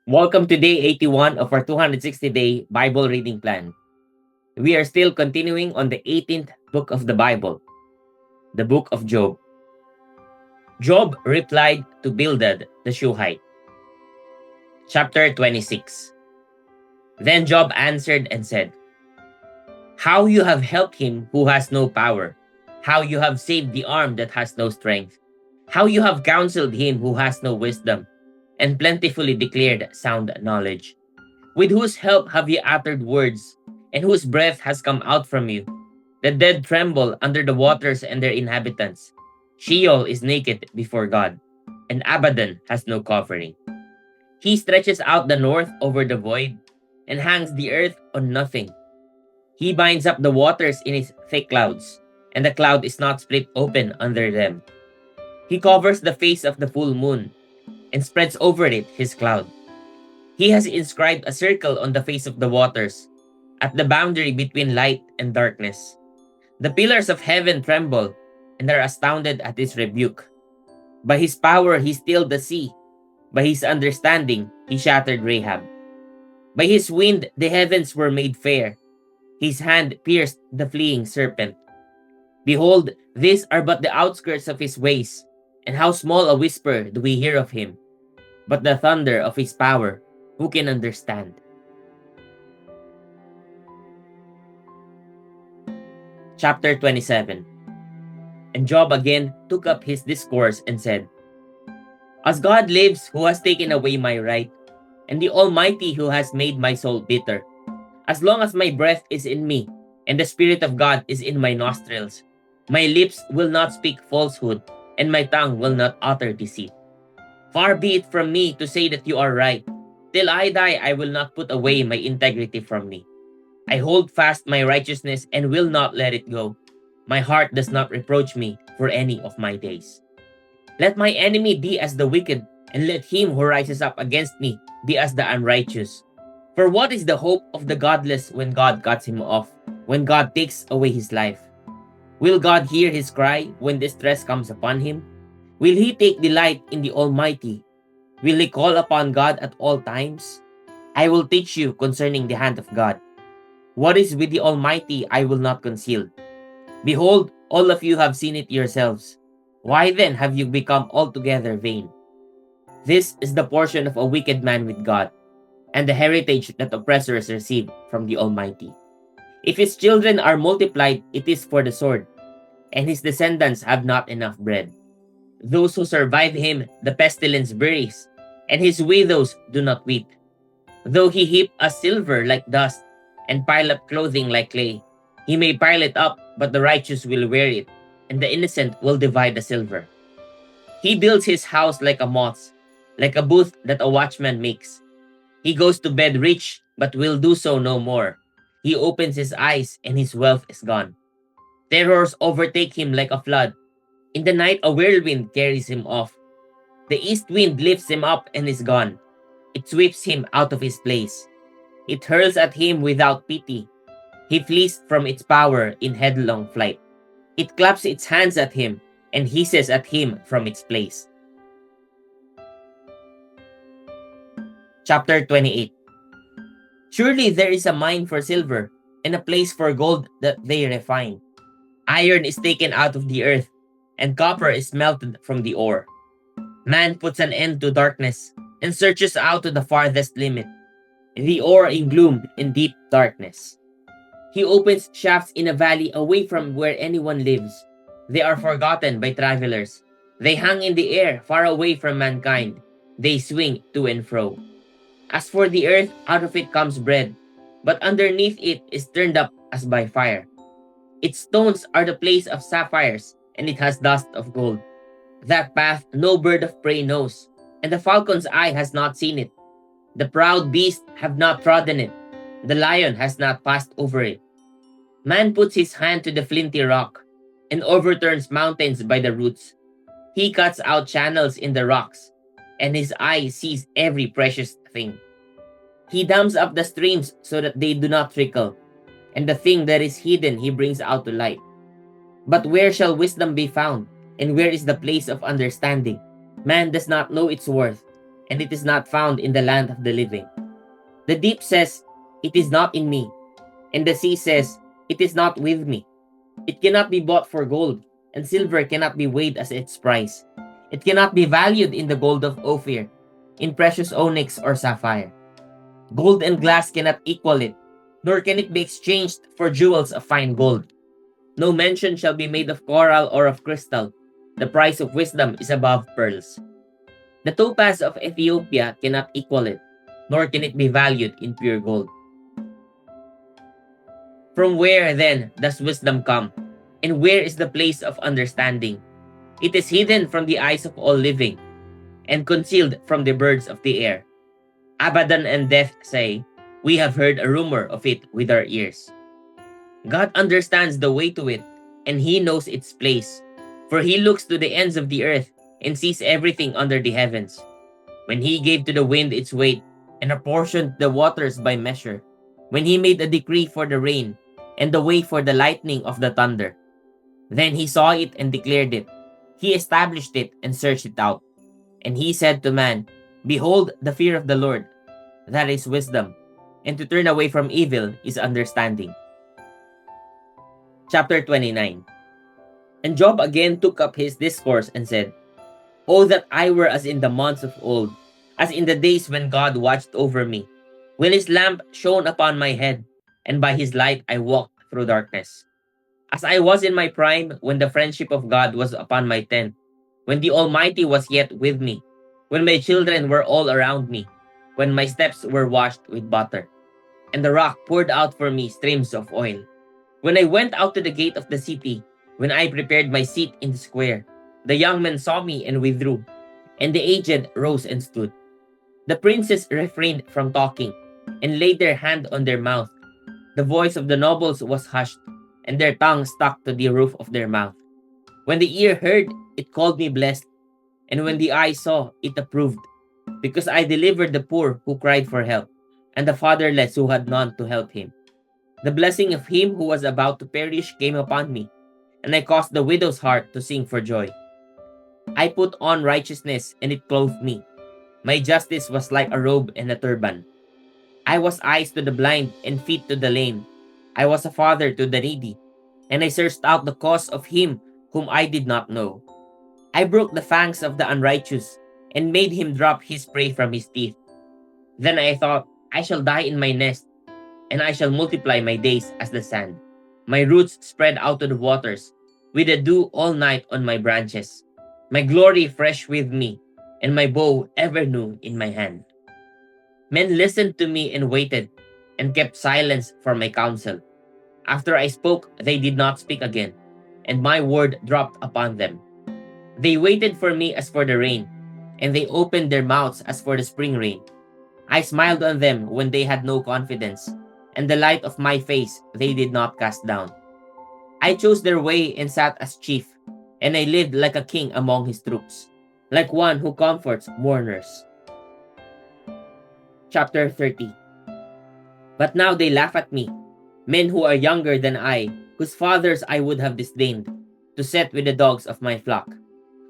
Welcome to day 81 of our 260-day Bible reading plan. We are still continuing on the 18th book of the Bible, the book of Job. Job replied to Bildad the Shuhite. Chapter 26. Then Job answered and said, "How you have helped him who has no power, how you have saved the arm that has no strength, how you have counseled him who has no wisdom, and plentifully declared sound knowledge. With whose help have you uttered words, and whose breath has come out from you? The dead tremble under the waters and their inhabitants. Sheol is naked before God, and Abaddon has no covering. He stretches out the north over the void, and hangs the earth on nothing. He binds up the waters in his thick clouds, and the cloud is not split open under them. He covers the face of the full moon, and spreads over it his cloud. He has inscribed a circle on the face of the waters, at the boundary between light and darkness. The pillars of heaven tremble and are astounded at his rebuke. By his power he stilled the sea. By his understanding he shattered Rahab. By his wind the heavens were made fair. His hand pierced the fleeing serpent. Behold, these are but the outskirts of his ways, and how small a whisper do we hear of him. But the thunder of his power, who can understand?" Chapter 27. And Job again took up his discourse and said, "As God lives, who has taken away my right, and the Almighty who has made my soul bitter, as long as my breath is in me, and the Spirit of God is in my nostrils, my lips will not speak falsehood, and my tongue will not utter deceit. Far be it from me to say that you are right. Till I die, I will not put away my integrity from me. I hold fast my righteousness and will not let it go. My heart does not reproach me for any of my days. Let my enemy be as the wicked, and let him who rises up against me be as the unrighteous. For what is the hope of the godless when God cuts him off, when God takes away his life? Will God hear his cry when distress comes upon him? Will he take delight in the Almighty? Will he call upon God at all times? I will teach you concerning the hand of God. What is with the Almighty I will not conceal. Behold, all of you have seen it yourselves. Why then have you become altogether vain? This is the portion of a wicked man with God, and the heritage that oppressors receive from the Almighty. If his children are multiplied, it is for the sword, and his descendants have not enough bread. Those who survive him, the pestilence buries, and his widows do not weep. Though he heap a silver like dust, and pile up clothing like clay, he may pile it up, but the righteous will wear it, and the innocent will divide the silver. He builds his house like a moth, like a booth that a watchman makes. He goes to bed rich, but will do so no more. He opens his eyes, and his wealth is gone. Terrors overtake him like a flood. In the night a whirlwind carries him off. The east wind lifts him up and is gone. It sweeps him out of his place. It hurls at him without pity. He flees from its power in headlong flight. It claps its hands at him and hisses at him from its place. Chapter 28. Surely there is a mine for silver, and a place for gold that they refine. Iron is taken out of the earth, and copper is melted from the ore. Man puts an end to darkness, and searches out to the farthest limit, the ore in gloom in deep darkness. He opens shafts in a valley away from where anyone lives. They are forgotten by travelers. They hang in the air far away from mankind. They swing to and fro. As for the earth, out of it comes bread, but underneath it is turned up as by fire. Its stones are the place of sapphires, and it has dust of gold. That path no bird of prey knows, and the falcon's eye has not seen it. The proud beasts have not trodden it. The lion has not passed over it. Man puts his hand to the flinty rock, and overturns mountains by the roots. He cuts out channels in the rocks, and his eye sees every precious thing. He dams up the streams so that they do not trickle, and the thing that is hidden he brings out to light. But where shall wisdom be found, and where is the place of understanding? Man does not know its worth. and it is not found in the land of the living. The deep says, "It is not in me," and the sea says, "It is not with me." It cannot be bought for gold, and silver cannot be weighed as its price. It cannot be valued in the gold of Ophir, in precious onyx or sapphire. Gold and glass cannot equal it, nor can it be exchanged for jewels of fine gold. No mention shall be made of coral or of crystal. The price of wisdom is above pearls. The topaz of Ethiopia cannot equal it, nor can it be valued in pure gold. From where, then, does wisdom come? And where is the place of understanding? It is hidden from the eyes of all living, and concealed from the birds of the air. Abaddon and Death say, "We have heard a rumor of it with our ears." God understands the way to it, and he knows its place. For he looks to the ends of the earth and sees everything under the heavens. When he gave to the wind its weight, and apportioned the waters by measure, when he made a decree for the rain, and the way for the lightning of the thunder, then he saw it and declared it. He established it and searched it out. And he said to man, "Behold, the fear of the Lord, that is wisdom, and to turn away from evil is understanding." Chapter 29. And Job again took up his discourse and said, "Oh, that I were as in the months of old, as in the days when God watched over me, when his lamp shone upon my head, and by his light I walked through darkness. As I was in my prime, when the friendship of God was upon my tent, when the Almighty was yet with me, when my children were all around me, when my steps were washed with butter, and the rock poured out for me streams of oil. When I went out to the gate of the city, when I prepared my seat in the square, the young men saw me and withdrew, and the aged rose and stood. The princes refrained from talking, and laid their hand on their mouth. The voice of the nobles was hushed, and their tongue stuck to the roof of their mouth. When the ear heard, it called me blessed, and when the eye saw, it approved, because I delivered the poor who cried for help, and the fatherless who had none to help him. The blessing of him who was about to perish came upon me, and I caused the widow's heart to sing for joy. I put on righteousness, and it clothed me. My justice was like a robe and a turban. I was eyes to the blind and feet to the lame. I was a father to the needy, and I searched out the cause of him whom I did not know. I broke the fangs of the unrighteous, and made him drop his prey from his teeth. Then I thought, I shall die in my nest, and I shall multiply my days as the sand. My roots spread out to the waters, with the dew all night on my branches. My glory fresh with me, and my bow ever new in my hand. Men listened to me and waited, and kept silence for my counsel. After I spoke, they did not speak again, and my word dropped upon them. They waited for me as for the rain, and they opened their mouths as for the spring rain. I smiled on them when they had no confidence, and the light of my face they did not cast down. I chose their way and sat as chief, and I lived like a king among his troops, like one who comforts mourners. Chapter 30. But now they laugh at me, men who are younger than I, whose fathers I would have disdained, to set with the dogs of my flock.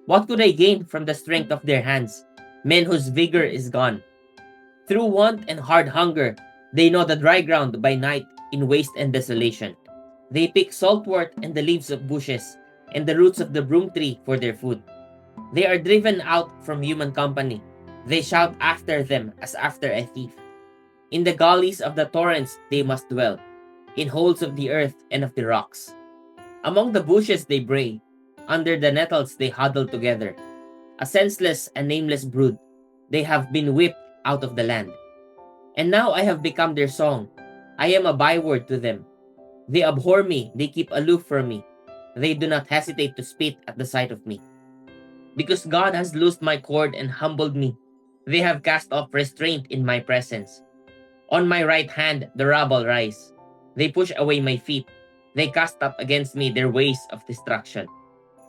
What could I gain from the strength of their hands, men whose vigor is gone? Through want and hard hunger, they know the dry ground by night in waste and desolation. They pick saltwort and the leaves of bushes, and the roots of the broom tree for their food. They are driven out from human company. They shout after them as after a thief. In the gullies of the torrents they must dwell, in holes of the earth and of the rocks. Among the bushes they bray, under the nettles they huddle together. A senseless and nameless brood, they have been whipped out of the land. And now I have become their song. I am a byword to them. They abhor me, they keep aloof from me. They do not hesitate to spit at the sight of me. Because God has loosed my cord and humbled me, they have cast off restraint in my presence. On my right hand the rabble rise. They push away my feet. They cast up against me their ways of destruction.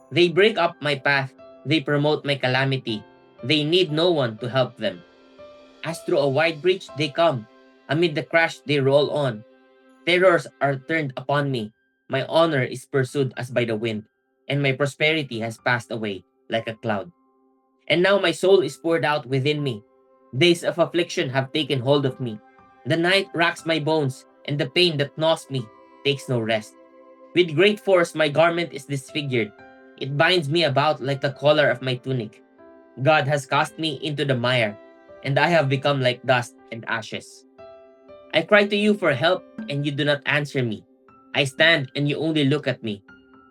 They break up my path. They promote my calamity. They need no one to help them. As through a wide breach they come. Amid the crash they roll on. Terrors are turned upon me. My honor is pursued as by the wind, and my prosperity has passed away like a cloud. And now my soul is poured out within me. Days of affliction have taken hold of me. The night racks my bones, and the pain that gnaws me takes no rest. With great force, my garment is disfigured. It binds me about like the collar of my tunic. God has cast me into the mire, and I have become like dust and ashes. I cry to you for help, and you do not answer me. I stand, and you only look at me.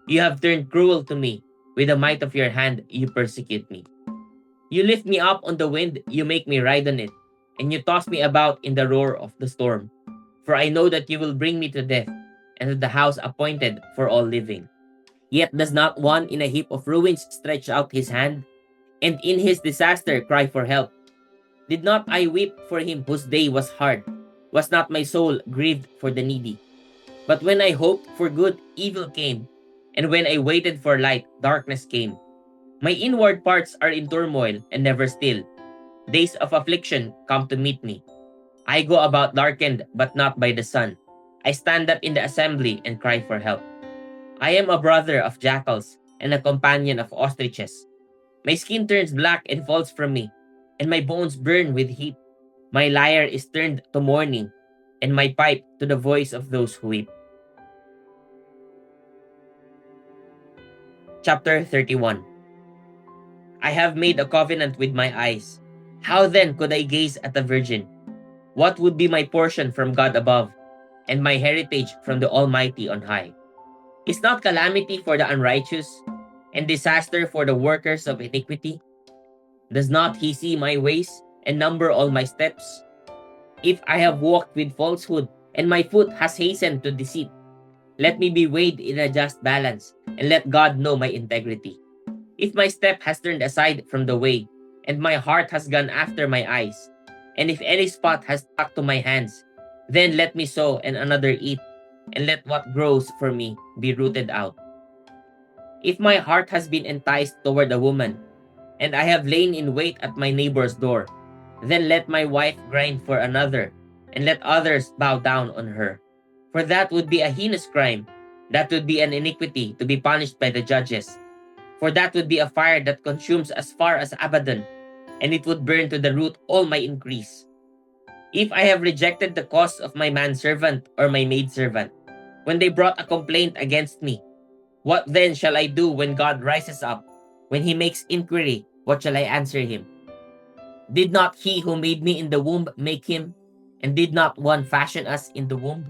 You have turned cruel to me. With the might of your hand, you persecute me. You lift me up on the wind, you make me ride on it, and you toss me about in the roar of the storm. For I know that you will bring me to death, and to the house appointed for all living. Yet does not one in a heap of ruins stretch out his hand, and in his disaster cry for help? Did not I weep for him whose day was hard? Was not my soul grieved for the needy? But when I hoped for good, evil came, and when I waited for light, darkness came. My inward parts are in turmoil and never still. Days of affliction come to meet me. I go about darkened, but not by the sun. I stand up in the assembly and cry for help. I am a brother of jackals and a companion of ostriches. My skin turns black and falls from me, and my bones burn with heat. My lyre is turned to mourning, and my pipe to the voice of those who weep. Chapter 31. I have made a covenant with my eyes. How then could I gaze at a virgin? What would be my portion from God above, and my heritage from the Almighty on high? Is not calamity for the unrighteous, and disaster for the workers of iniquity? Does not he see my ways, and number all my steps? If I have walked with falsehood, and my foot has hastened to deceit, let me be weighed in a just balance, and let God know my integrity. If my step has turned aside from the way, and my heart has gone after my eyes, and if any spot has stuck to my hands, then let me sow and another eat, and let what grows for me be rooted out. If my heart has been enticed toward a woman, and I have lain in wait at my neighbor's door, then let my wife grind for another, and let others bow down on her. For that would be a heinous crime, that would be an iniquity to be punished by the judges. For that would be a fire that consumes as far as Abaddon, and it would burn to the root all my increase. If I have rejected the cause of my manservant or my maidservant, when they brought a complaint against me, what then shall I do when God rises up? When he makes inquiry, what shall I answer him? Did not he who made me in the womb make him? And did not one fashion us in the womb?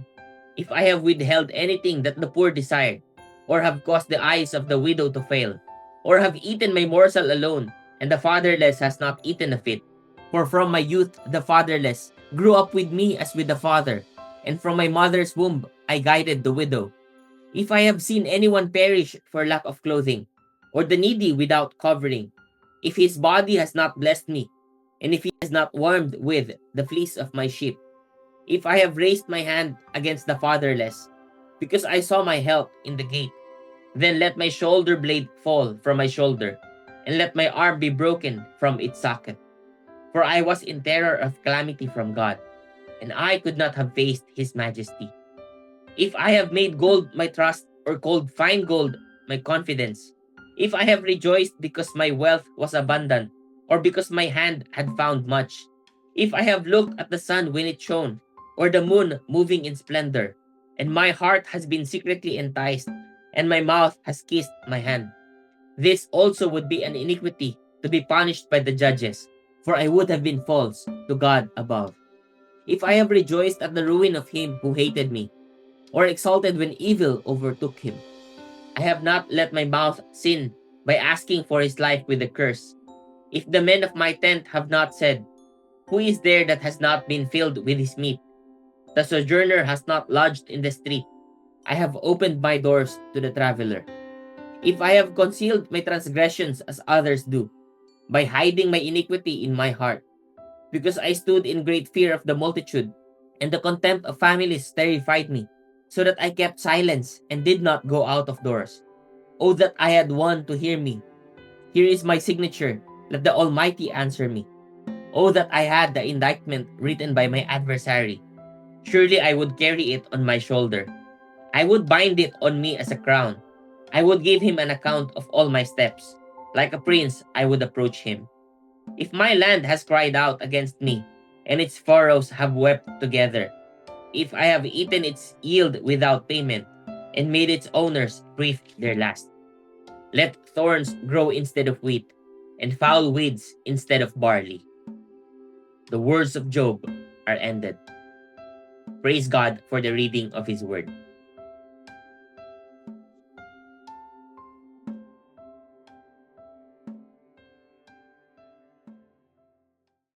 If I have withheld anything that the poor desired, or have caused the eyes of the widow to fail, or have eaten my morsel alone, and the fatherless has not eaten of it. For from my youth the fatherless grew up with me as with a father, and from my mother's womb I guided the widow. If I have seen anyone perish for lack of clothing, or the needy without covering, if his body has not blessed me, and if he has not warmed with the fleece of my sheep, if I have raised my hand against the fatherless, because I saw my help in the gate, then let my shoulder blade fall from my shoulder, and let my arm be broken from its socket. For I was in terror of calamity from God, and I could not have faced his majesty. If I have made gold my trust, or called fine gold my confidence, if I have rejoiced because my wealth was abundant, or because my hand had found much, if I have looked at the sun when it shone, or the moon moving in splendor, and my heart has been secretly enticed, and my mouth has kissed my hand, this also would be an iniquity to be punished by the judges, for I would have been false to God above. If I have rejoiced at the ruin of him who hated me, or exalted when evil overtook him, I have not let my mouth sin by asking for his life with a curse. If the men of my tent have not said, who is there that has not been filled with his meat? The sojourner has not lodged in the street. I have opened my doors to the traveler. If I have concealed my transgressions as others do, by hiding my iniquity in my heart, because I stood in great fear of the multitude, and the contempt of families terrified me, so that I kept silence and did not go out of doors. Oh, that I had one to hear me. Here is my signature, let the Almighty answer me. Oh, that I had the indictment written by my adversary. Surely I would carry it on my shoulder. I would bind it on me as a crown. I would give him an account of all my steps. Like a prince, I would approach him. If my land has cried out against me, and its furrows have wept together, if I have eaten its yield without payment, and made its owners breathe their last, let thorns grow instead of wheat, and foul weeds instead of barley. The words of Job are ended. Praise God for the reading of His Word.